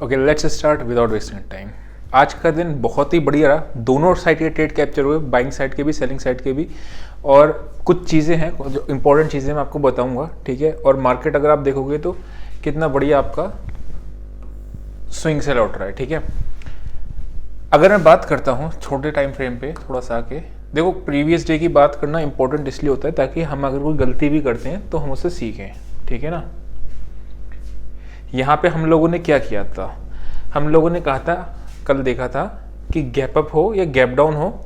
Okay, let's start without wasting time. आज का दिन बहुत ही बढ़िया रहा, दोनों साइड के ट्रेड कैप्चर हुए, बाइंग साइड के भी सेलिंग साइड के भी। और कुछ चीज़ें हैं जो इंपॉर्टेंट चीज़ें मैं आपको बताऊंगा, ठीक है। और मार्केट अगर आप देखोगे तो कितना बढ़िया आपका स्विंग से लौट रहा है, ठीक है। अगर मैं बात करता हूँ छोटे टाइम फ्रेम पे थोड़ा सा आके, देखो प्रीवियस डे की बात करना इंपॉर्टेंट इसलिए होता है ताकि हम अगर कोई गलती भी करते हैं तो हम उससे सीखें, ठीक है ना। यहाँ पे हम लोगों ने क्या किया था, हम लोगों ने कहा था, कल देखा था कि गैप अप हो या गैप डाउन हो।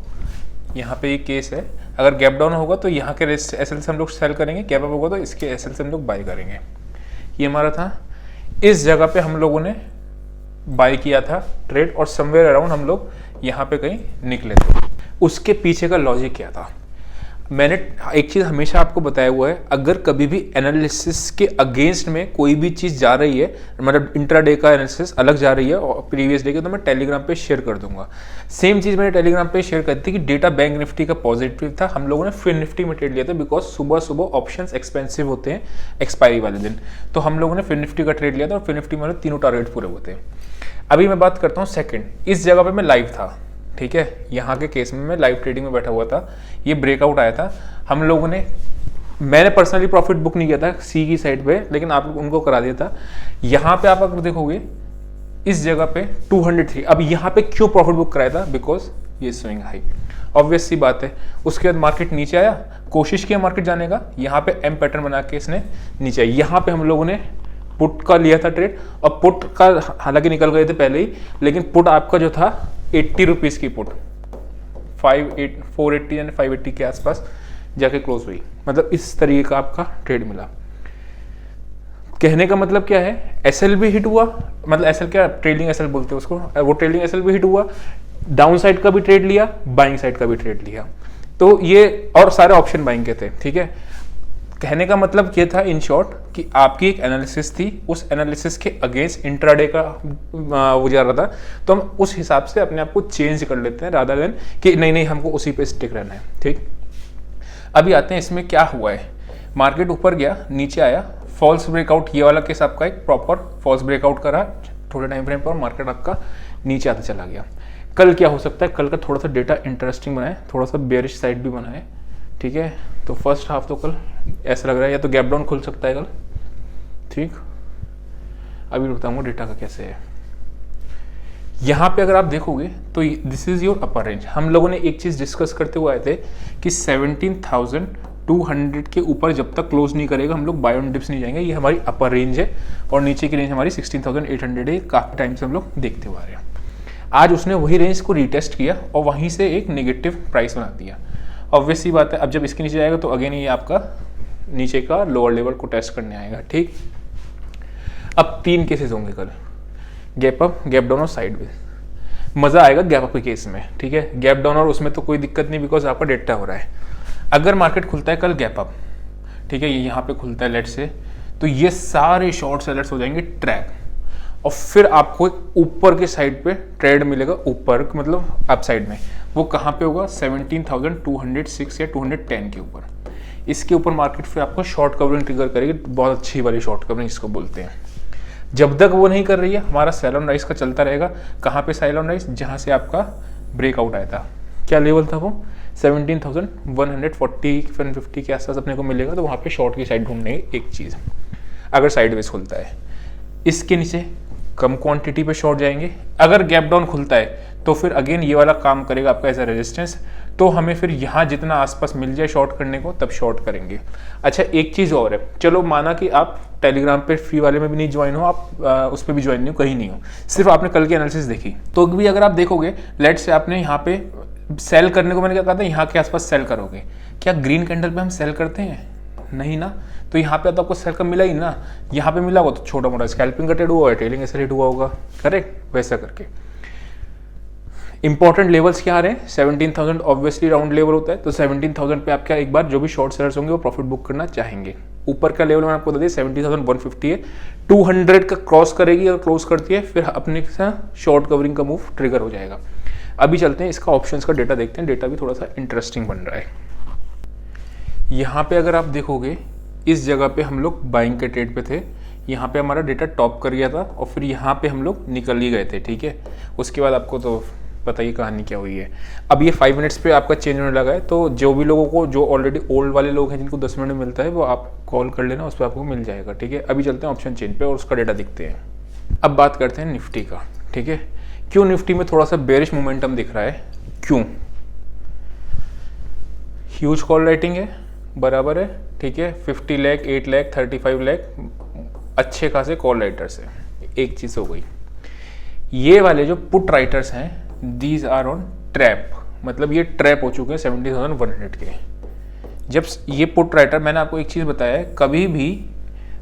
यहाँ पे ये केस है, अगर गैप डाउन होगा तो यहाँ के एसएल से हम लोग सेल करेंगे, गैप अप होगा तो इसके एसएल से हम लोग बाय करेंगे। ये हमारा था, इस जगह पे हम लोगों ने बाय किया था ट्रेड और समवेयर अराउंड हम लोग यहाँ पे कहीं निकले थे। उसके पीछे का लॉजिक क्या था, मैंने एक चीज़ हमेशा आपको बताया हुआ है, अगर कभी भी एनालिसिस के अगेंस्ट में कोई भी चीज़ जा रही है, मतलब इंट्राडे का एनालिसिस अलग जा रही है और प्रीवियस डे के, तो मैं टेलीग्राम पे शेयर कर दूंगा। सेम चीज़ मैंने टेलीग्राम पे शेयर कर दी कि डेटा बैंक निफ्टी का पॉजिटिव था, हम लोगों ने फिर निफ्टी में ट्रेड लिया था बिकॉज सुबह सुबह ऑप्शंस एक्सपेंसिव होते हैं एक्सपायरी वाले दिन, तो हम लोगों ने फिर निफ्टी का ट्रेड लिया था और फिर निफ्टी में तीनों टारगेट पूरे हुए थे। अभी मैं बात करता हूँ सेकेंड, इस जगह पर मैं लाइव था, ठीक है। यहाँ के केस में मैं लाइव ट्रेडिंग में बैठा हुआ था, ये ब्रेकआउट आया था, हम लोगों ने, मैंने पर्सनली प्रॉफिट बुक नहीं किया था सी की साइड पे, लेकिन आप उनको करा दिया था। यहाँ पे आप अगर देखोगे इस जगह पे 203, अब यहाँ पे क्यों प्रॉफिट बुक कराया था, बिकॉज ये स्विंग हाई, ऑब्वियस सी बात है। उसके बाद मार्केट नीचे आया, कोशिश किया मार्केट जाने का, यहाँ पे एम पैटर्न बना के इसने नीचे आया। यहाँ पे हम लोगों ने पुट का लिया था ट्रेड, और पुट का हालांकि निकल गए थे पहले ही, लेकिन पुट आपका जो था 80 रुपीज़ की पुट 480 यानी 580 के आसपास जाके क्लोज हुई। मतलब इस तरीके का आपका ट्रेड मिला। कहने का मतलब क्या है, एसएल भी हिट हुआ, मतलब एसएल क्या, ट्रेडिंग एसएल बोलते हैं उसको, वो ट्रेडिंग एसएल भी हिट हुआ, डाउन साइड का भी ट्रेड लिया, बाइंग साइड का भी ट्रेड लिया, तो ये और सारे ऑप्शन बाइंग के थे, ठीक है। कहने का मतलब ये था इन शॉर्ट कि आपकी एक एनालिसिस थी, उस एनालिसिस के अगेंस्ट इंट्राडे का वो जा रहा था, तो हम उस हिसाब से अपने आप को चेंज कर लेते हैं रादर देन कि नहीं हमको उसी पे स्टिक रहना है, ठीक। अभी आते हैं इसमें क्या हुआ है, मार्केट ऊपर गया, नीचे आया, फॉल्स ब्रेकआउट, ये वाला केस आपका एक प्रॉपर फॉल्स ब्रेकआउट करा थोड़े टाइम फ्रेम पर, मार्केट आपका नीचे आते चला गया। कल क्या हो सकता है, कल का थोड़ा सा डेटा इंटरेस्टिंग बना है, थोड़ा सा बेयरिश साइड भी बना है, ठीक है। तो फर्स्ट हाफ तो कल ऐसा लग रहा है या तो गैप डाउन खुल सकता है कल, ठीक। अभी बताऊंगा डेटा का कैसे है। यहाँ पे अगर आप देखोगे तो this is your upper range. हम लोगों ने एक चीज डिस्कस करते हुए आए थे कि 17,200 के ऊपर जब तक क्लोज नहीं करेगा हम लोग बाय ऑन डिप्स नहीं जाएंगे, ये हमारी अपर रेंज है, और नीचे की रेंज हमारी 16,800 है, काफी टाइम से हम लोग देखते हुए आ रहे हैं। आज उसने वही रेंज को रिटेस्ट किया और वहीं से एक नेगेटिव प्राइस बना दिया। ऑब्वियस सी बात है, अब जब इसके नीचे जाएगा तो अगेन ये आपका नीचे का लोअर लेवल को टेस्ट करने आएगा, ठीक। अब 3 केसेस होंगे कल, गैप अप, गैप डाउन और साइडवेज। मजा आएगा गैप अप के केस में, ठीक है। गैप डाउन और उसमें तो कोई दिक्कत नहीं बिकॉज आपका डेटा हो रहा है। अगर मार्केट खुलता है कल गैप अप, ठीक है, ये यहाँ पे खुलता है लेट से, तो ये सारे शॉर्ट सेलर्स हो जाएंगे ट्रैप, और फिर आपको एक ऊपर के साइड पे ट्रेड मिलेगा, ऊपर मतलब अप साइड में, वो कहाँ पे होगा, 17,206 या 210 के ऊपर। इसके ऊपर मार्केट फिर आपको शॉर्ट कवरिंग ट्रिगर करेगी, बहुत अच्छी वाली शॉर्ट कवरिंग इसको बोलते हैं। जब तक वो नहीं कर रही है हमारा सेल ऑन राइज का चलता रहेगा। कहाँ पे सेल ऑन राइज, जहाँ से आपका ब्रेकआउट आया था, क्या लेवल था वो, 17,140-150 के आसपास अपने को मिलेगा, तो वहाँ पे शॉर्ट की साइड ढूंढने एक चीज़, अगर साइडवेज खुलता है। इसके नीचे कम क्वांटिटी पे शॉर्ट जाएंगे, अगर गैप डाउन खुलता है तो फिर अगेन ये वाला काम करेगा आपका एज अ रेजिस्टेंस, तो हमें फिर यहाँ जितना आसपास मिल जाए शॉर्ट करने को तब शॉर्ट करेंगे। अच्छा एक चीज़ और है, चलो माना कि आप टेलीग्राम पे फ्री वाले में भी नहीं ज्वाइन हो, आप उस पर भी ज्वाइन नहीं हो, कहीं नहीं हो, सिर्फ आपने कल की एनालिसिस देखी, तो भी अगर आप देखोगे लेट से आपने यहाँ पे सेल करने को, मैंने क्या कहा था, यहाँ के आसपास सेल करोगे, क्या ग्रीन कैंडल पे हम सेल करते हैं, नहीं ना, तो यहाँ पे तो आपको सेल का मिला ही ना, यहाँ पे मिला होगा तो छोटा मोटा स्कैल्पिंग का ट्रेड हुआ है, ट्रेलिंग ऐसे रेट हुआ होगा, करेक्ट, वैसा करके। इंपॉर्टेंट लेवल्स क्या आ रहे हैं, 17,000 ऑब्वियसली राउंड लेवल होता है, तो 17,000 पे आप क्या एक बार जो भी शॉर्ट सेलर्स होंगे वो प्रॉफिट बुक करना चाहेंगे। ऊपर का लेवल मैंने आपको बता दिया 17,150 है, 200 का क्रॉस करेगी, अगर क्लोज करती है फिर अपने शॉर्ट कवरिंग का मूव ट्रिगर हो जाएगा। अभी चलते हैं इसका ऑप्शंस का डेटा देखते हैं, डेटा भी थोड़ा सा इंटरेस्टिंग बन रहा है। यहाँ पे अगर आप देखोगे इस जगह पे हम लोग बाइंग के ट्रेड पे थे, यहाँ पे हमारा डेटा टॉप कर गया था और फिर यहाँ पे हम लोग निकल ही गए थे, ठीक है। उसके बाद आपको तो पता ही कहानी क्या हुई है। अब ये 5 मिनट्स पे आपका चेंज होने लगा है, तो जो भी लोगों को, जो ऑलरेडी ओल्ड वाले लोग हैं जिनको 10 मिनट में मिलता है, वो आप कॉल कर लेना, उस पर आपको मिल जाएगा, ठीक है। अभी चलते हैं ऑप्शन चेंज पे और उसका डेटा दिखते हैं। अब बात करते हैं निफ्टी का, ठीक है। क्यों निफ्टी में थोड़ा सा बेरिश मोमेंटम दिख रहा है, क्यों? ह्यूज कॉल राइटिंग है, बराबर है, ठीक है। 50 लाख, 8 लाख, 35 लाख अच्छे खासे कॉल राइटर्स हैं, एक चीज़ हो गई। ये वाले जो पुट राइटर्स हैं, दीज आर ऑन ट्रैप, मतलब ये ट्रैप हो चुके हैं 70,100 के। जब ये पुट राइटर, मैंने आपको एक चीज़ बताया है, कभी भी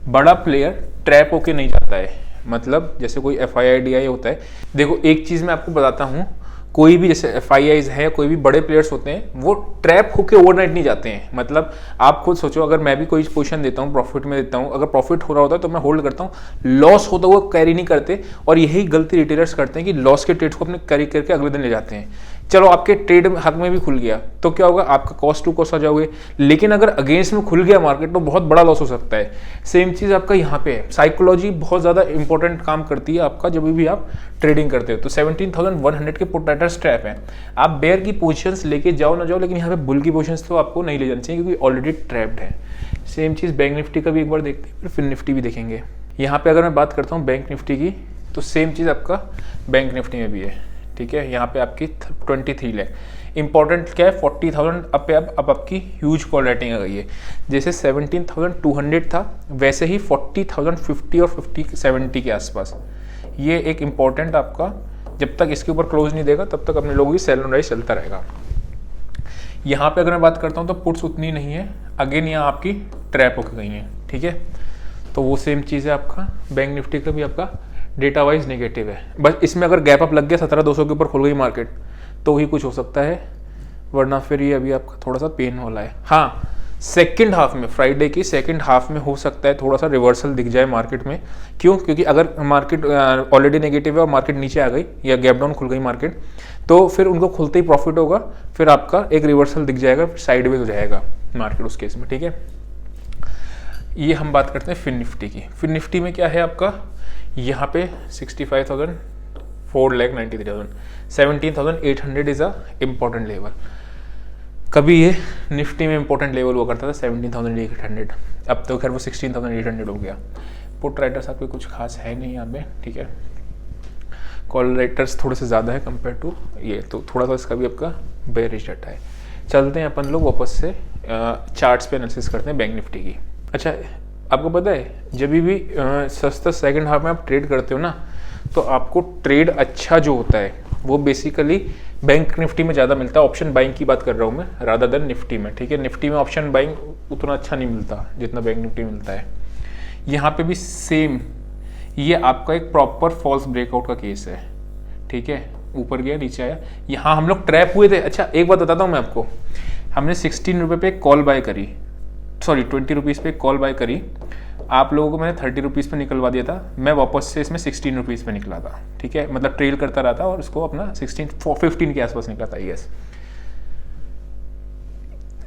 बड़ा प्लेयर ट्रैप होके नहीं जाता है, मतलब जैसे कोई FII होता है। देखो एक चीज़ मैं आपको बताता हूँ, कोई भी जैसे FIIs है, कोई भी बड़े प्लेयर्स होते हैं, वो ट्रैप होके ओवरनाइट नहीं जाते हैं। मतलब आप खुद सोचो, अगर मैं भी कोई पोजीशन देता हूँ, प्रॉफिट में देता हूँ, अगर प्रॉफिट हो रहा होता है तो मैं होल्ड करता हूँ, लॉस होता हुआ कैरी नहीं करते। और यही गलती रिटेलर्स करते हैं कि लॉस के ट्रेड्स को अपने कैरी करके अगले दिन ले जाते हैं। चलो आपके ट्रेड हक में भी खुल गया तो क्या होगा, आपका कॉस्ट टू कॉस्ट आ जाओगे, लेकिन अगर अगेंस्ट में खुल गया मार्केट तो बहुत बड़ा लॉस हो सकता है। सेम चीज़ आपका यहाँ पे है, साइकोलॉजी बहुत ज़्यादा इंपॉर्टेंट काम करती है आपका जब भी आप ट्रेडिंग करते हो। तो 17,100 के पुट राइटर स्ट्रैप है, आप बेयर की पोजीशंस लेके जाओ ना जाओ, लेकिन यहाँ पे बुल की पोजीशंस तो आपको नहीं ले जानी चाहिए क्योंकि ऑलरेडी ट्रैप्ड है। सेम चीज़ बैंक निफ्टी का भी एक बार देखते हैं, फिर निफ्टी भी देखेंगे। यहाँ पे अगर मैं बात करता हूँ बैंक निफ्टी की, तो सेम चीज़ आपका बैंक निफ्टी में भी है, ठीक है। यहाँ पे आपकी 23 लाख, इंपॉर्टेंट क्या है, 40,000 अब आपकी ह्यूज कॉल राइटिंग आ गई है। जैसे 17,200 था, वैसे ही 40,050 और 50-70 के आसपास। ये एक इम्पॉर्टेंट आपका, जब तक इसके ऊपर क्लोज नहीं देगा तब तक अपने लोगों की सेल एंड राइज चलता रहेगा। यहाँ पे अगर मैं बात करता हूँ तो पुट्स उतनी नहीं है, अगेन यहाँ आपकी ट्रैप होकर गई है, ठीक है। तो वो सेम चीज़ है आपका, बैंक निफ्टी का भी आपका डेटा वाइज नेगेटिव है। बस इसमें अगर गैप अप लग गया 17,200 के ऊपर खुल गई मार्केट तो ही कुछ हो सकता है, वरना फिर ये अभी आपका थोड़ा सा पेन वाला है। हाँ, सेकंड हाफ में, फ्राइडे की सेकंड हाफ में हो सकता है थोड़ा सा रिवर्सल दिख जाए मार्केट में। क्यों? क्योंकि अगर मार्केट ऑलरेडी नेगेटिव है और मार्केट नीचे आ गई या गैप डाउन खुल गई मार्केट, तो फिर उनको खुलते ही प्रॉफिट होगा, फिर आपका एक रिवर्सल दिख जाएगा, फिर साइडवेज हो जाएगा मार्केट उस केस में, ठीक है। ये हम बात करते हैं फिन निफ्टी की। फिन निफ्टी में क्या है आपका, यहाँ पे 65,000, 4,93,000, 17,800 इज अ इम्पॉर्टेंट लेवल। कभी ये निफ्टी में इंपॉर्टेंट लेवल हुआ करता था 17,800, अब तो खैर वो 16,800 हो गया। पुट राइटर्स आपके कुछ खास है नहीं यहाँ पे, ठीक है। कॉल राइटर्स थोड़े से ज़्यादा है कंपेयर टू ये, तो थोड़ा सा इसका भी आपका बेयरिश डाटा है। चलते हैं अपन लोग वापस से चार्ट्स पे एनालिसिस करते हैं बैंक निफ्टी की। अच्छा, आपको पता है जब भी सस्ता सेकंड हाफ में आप ट्रेड करते हो ना, तो आपको ट्रेड अच्छा जो होता है वो बेसिकली बैंक निफ्टी में ज़्यादा मिलता है। ऑप्शन बाइंग की बात कर रहा हूँ मैं, रादर देन निफ्टी में, ठीक है। निफ्टी में ऑप्शन बाइंग उतना अच्छा नहीं मिलता जितना बैंक निफ्टी में मिलता है। यहाँ पे भी सेम, ये आपका एक प्रॉपर फॉल्स ब्रेकआउट का केस है, ठीक है। ऊपर गया नीचे आया, यहाँ हम लोग ट्रैप हुए थे। अच्छा, एक बात बताता हूँ मैं आपको, हमने 16 रुपये पे कॉल बाय करी, सॉरी 20 रुपीज़ पे कॉल बाय करी, आप लोगों को मैंने 30 रुपीज़ पे निकलवा दिया था, मैं वापस से इसमें 16 रुपीज़ पे निकला था, ठीक है। मतलब ट्रेल करता रहा था और इसको अपना 15 के आसपास निकला था, यस।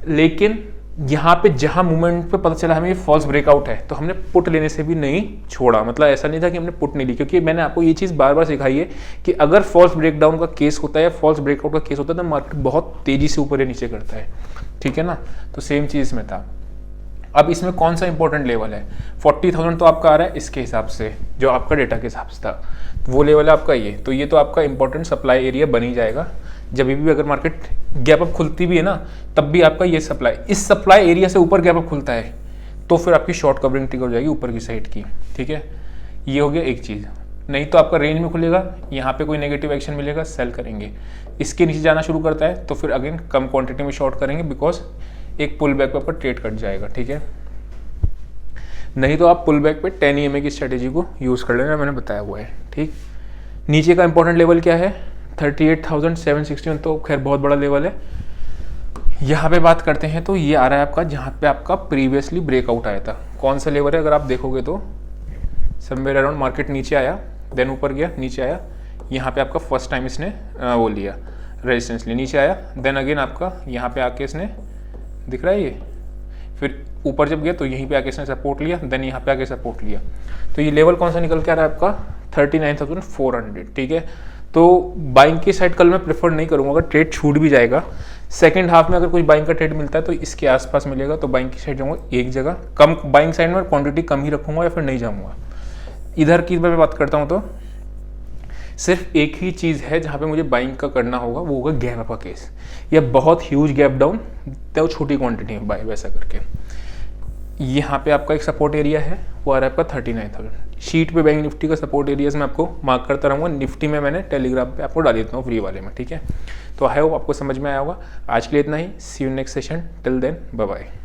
लेकिन यहाँ पे जहाँ मूवमेंट पे पता चला हमें ये फॉल्स ब्रेकआउट है, तो हमने पुट लेने से भी नहीं छोड़ा। मतलब ऐसा नहीं था कि हमने पुट नहीं ली, क्योंकि मैंने आपको ये चीज़ बार बार सिखाई है कि अगर फॉल्स ब्रेकडाउन का केस होता है, फॉल्स ब्रेकआउट का केस होता है, तो मार्केट बहुत तेज़ी से ऊपर या नीचे करता है, ठीक है ना। तो सेम चीज़ में था। अब इसमें कौन सा इंपॉर्टेंट लेवल है, 40,000 तो आपका आ रहा है इसके हिसाब से, जो आपका डेटा के हिसाब से था, वो लेवल है आपका ये। तो ये तो आपका इंपॉर्टेंट सप्लाई एरिया बन ही जाएगा। जब भी अगर मार्केट गैप अप खुलती भी है ना, तब भी आपका ये सप्लाई, इस सप्लाई एरिया से ऊपर गैप अप खुलता है तो फिर आपकी शॉर्ट कवरिंग ट्रिगर हो जाएगी ऊपर की साइड की, ठीक है। ये हो गया एक चीज़। नहीं तो आपका रेंज में खुलेगा, यहाँ पे कोई नेगेटिव एक्शन मिलेगा, सेल करेंगे। इसके नीचे जाना शुरू करता है तो फिर अगेन कम क्वांटिटी में शॉर्ट करेंगे, बिकॉज एक पुल बैक पे आपका ट्रेड कट जाएगा, ठीक है। नहीं तो आप पुल बैक पे 10 EMA की स्ट्रेटेजी को यूज़ कर लेना, मैंने बताया हुआ है, ठीक। नीचे का इंपॉर्टेंट लेवल क्या है, 38,761, तो खैर बहुत बड़ा लेवल है। यहाँ पे बात करते हैं तो ये आ रहा है आपका, जहाँ पे आपका प्रीवियसली ब्रेकआउट आया था। कौन सा लेवल है, अगर आप देखोगे तो समवेयर अराउंड मार्केट नीचे आया, देन ऊपर गया, नीचे आया, यहाँ पे आपका फर्स्ट टाइम इसने वो लिया रेजिस्टेंस लिया, नीचे आया, देन अगेन आपका यहाँ पे आके इसने, दिख रहा है ये, फिर ऊपर जब गया तो यहीं पे आके इसने सपोर्ट लिया, देन यहाँ पे आके सपोर्ट लिया। तो ये लेवल कौन सा निकल के आ रहा है आपका 39,400, ठीक है। तो बाइंग की साइड कल मैं प्रेफर नहीं करूँगा, अगर ट्रेड छूट भी जाएगा सेकंड हाफ में, अगर कोई बाइंग का ट्रेड मिलता है तो इसके आसपास मिलेगा, तो बाइंग की साइड जाऊँगा एक जगह, कम बाइंग साइड में क्वांटिटी कम ही रखूँगा या फिर नहीं जाऊँगा। इधर की मैं बात करता हूँ तो सिर्फ एक ही चीज़ है जहाँ पे मुझे बाइंग का करना होगा, वो होगा गैप अप का केस, या बहुत ह्यूज गैप डाउन तो छोटी क्वांटिटी में बाय, वैसा करके। यहाँ पे आपका एक सपोर्ट एरिया है, वो आ रहा है आपका 39,000। शीट पे बैंक निफ्टी का सपोर्ट एरियाज मैं आपको मार्क करता रहूँगा, निफ्टी में मैंने टेलीग्राम पे आपको डाल देता हूँ फ्री वाले में, ठीक है। तो आई होप आपको समझ में आया होगा। आज के लिए इतना ही, see you next session, till then bye bye.